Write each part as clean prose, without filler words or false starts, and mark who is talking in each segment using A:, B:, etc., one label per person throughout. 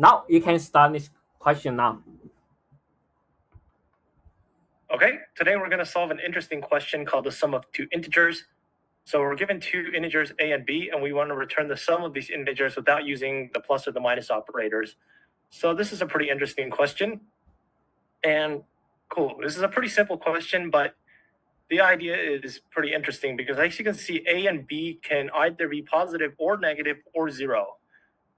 A: Now you can start this question now.
B: Okay, today we're going to solve an interesting question called the sum of two integers. So we're given two integers a and b, and we want to return the sum of these integers without using the plus or the minus operators. So this is a pretty interesting question. And cool, this is a pretty simple question, but the idea is pretty interesting because as you can see, a and b can either be positive or negative or zero.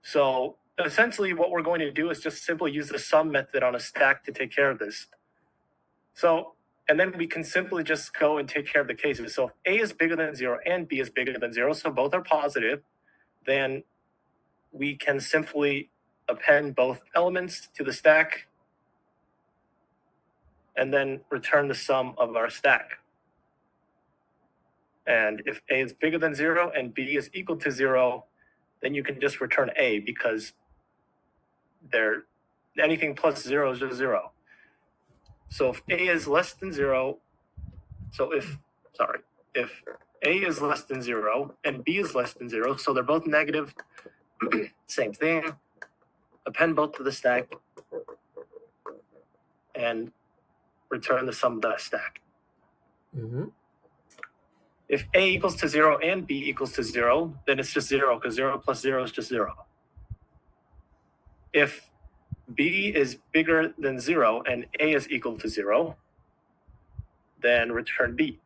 B: So essentially what we're going to do is just simply use the sum method on a stack to take care of this. So, and then we can simply just go and take care of the cases. So if a is bigger than 0 and b is bigger than 0, so both are positive, then we can simply append both elements to the stack and then return the sum of our stack. And if a is bigger than 0 and b is equal to 0, then you can just return a because anything plus 0 is just 0. So if a is less than 0, if a is less than 0 and b is less than 0, so they're both negative, same thing, append both to the stack and return the sum of the stack.
A: Mm-hmm.
B: If a equals to 0 and b equals to 0, then it's just 0 because 0 plus 0 is just 0. If b is bigger than 0 and a is equal to 0, then return b.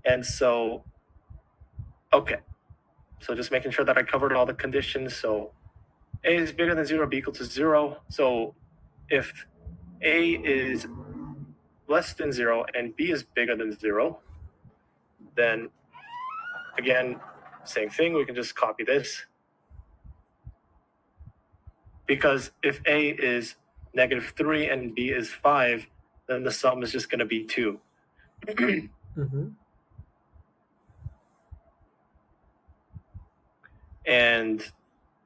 B: And so, okay, so just making sure that I covered all the conditions. So a is bigger than 0, b equal to 0. So if a is less than 0 and b is bigger than 0, then again, same thing, we can just copy this. Because if a is -3 and b is 5, then the sum is just going to be 2.
A: Mm-hmm.
B: And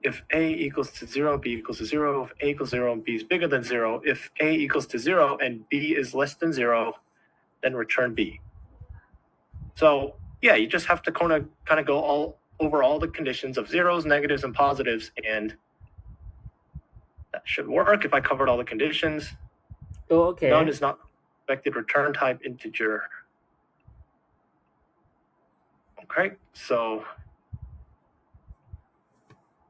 B: if a equals to 0, b equals to 0, if a equals 0 and b is bigger than 0, if a equals to 0 and b is less than 0, then return b. So yeah, you just have to kind of go over all the conditions of zeros, negatives, and positives, and that should work if I covered all the conditions.
A: Oh, okay.
B: None is not expected return type integer. Okay, so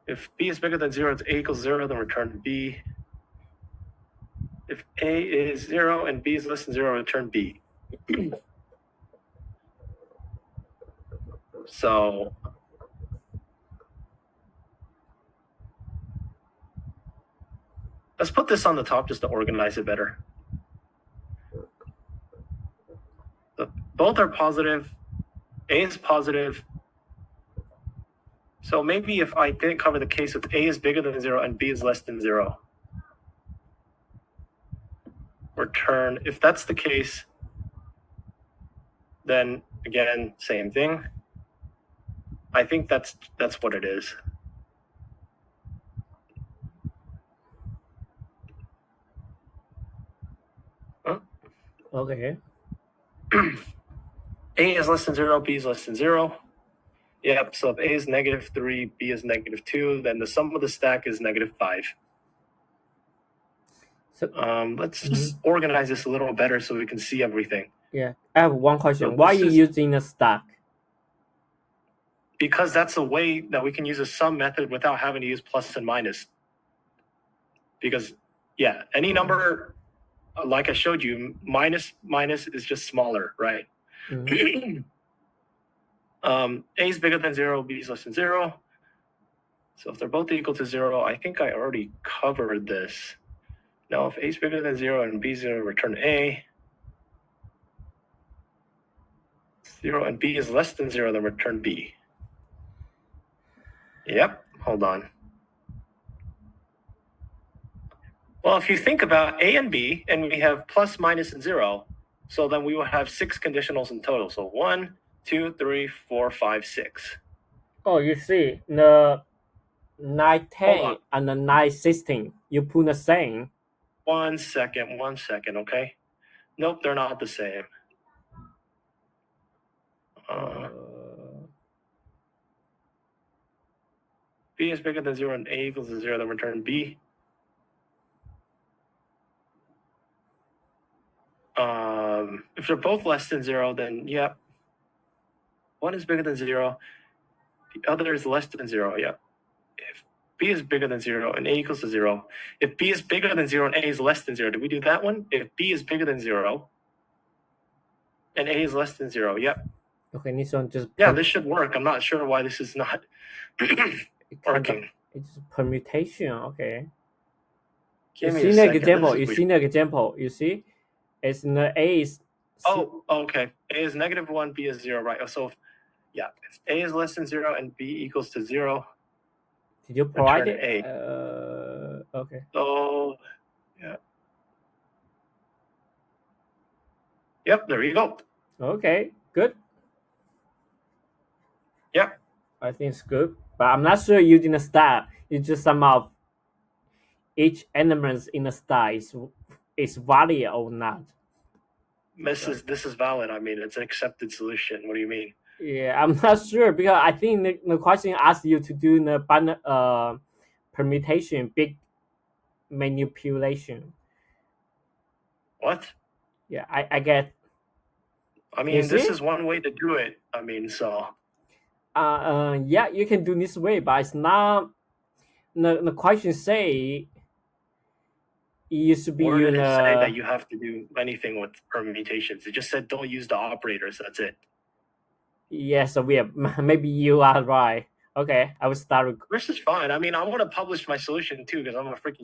B: if b is bigger than 0, it's a equals 0, then return b. If a is 0 and b is less than 0, return b. So let's put this on the top just to organize it better. Both are positive. A is positive. So maybe if I didn't cover the case with a is bigger than 0 and b is less than 0, return, if that's the case, then again, same thing. I think that's what it is. Huh?
A: Okay.
B: A is less than 0, b is less than 0. Yep, so if a is -3, b is -2, then the sum of the stack is -5.
A: So
B: let's just organize this a little better so we can see everything.
A: Yeah, I have one question.
B: So
A: Why are you using a stack?
B: Because that's a way that we can use a sum method without having to use plus and minus. Because, yeah, any number, like I showed you, minus is just smaller, right?
A: Mm-hmm.
B: A is bigger than 0, b is less than 0. So if they're both equal to 0, I think I already covered this. Now, if a is bigger than 0 and b is 0, return a. 0 and b is less than 0, then return b. Yep, hold on. Well, if you think about a and b, and we have plus, minus, and 0, so then we will have 6 conditionals in total. So 1, 2, 3, 4, 5, 6.
A: Oh, you see, the 9, 10 and the 9, 16, you put the same.
B: One second, okay? Nope, they're not the same. B is bigger than 0 and A equals to 0, then return B. If they're both less than 0, then yeah. One is bigger than 0. The other is less than 0, yeah. If B is bigger than 0 and A equals to 0. If B is bigger than 0 and A is less than 0, did we do that one? If B is bigger than 0 and A is less than 0, yep.
A: Okay, this one just
B: Yeah, this should work. I'm not sure why this is not working.
A: It's permutation. Okay.
B: Give
A: You
B: me
A: see
B: a
A: the
B: second.
A: example.
B: This
A: You
B: is
A: see the example. You see, it's the A is.
B: Oh, okay. A is -1, B is 0, right? So, yeah, if A is less than 0 and B equals to 0,
A: Did you provide
B: return
A: it?
B: A.
A: Okay.
B: So, yeah. Yep, there you go.
A: Okay, good.
B: Yep.
A: I think it's good, but I'm not sure using the star. It's just sum of each element in the star is valid or not.
B: This is valid. I mean, it's an accepted solution. What do you mean?
A: Yeah, I'm not sure because I think the question asks you to do the permutation, big manipulation.
B: What?
A: Yeah, I get.
B: I mean, this is one way to do it. I mean, so.
A: Yeah, you can do this way, but it's not. The question say it should be
B: Where did it say that you have to do anything with permutations? It just said don't use the operators. That's it.
A: Yeah, so maybe you are right. Okay, I will start.
B: This is fine. I mean, I'm going to publish my solution too because I'm a freaking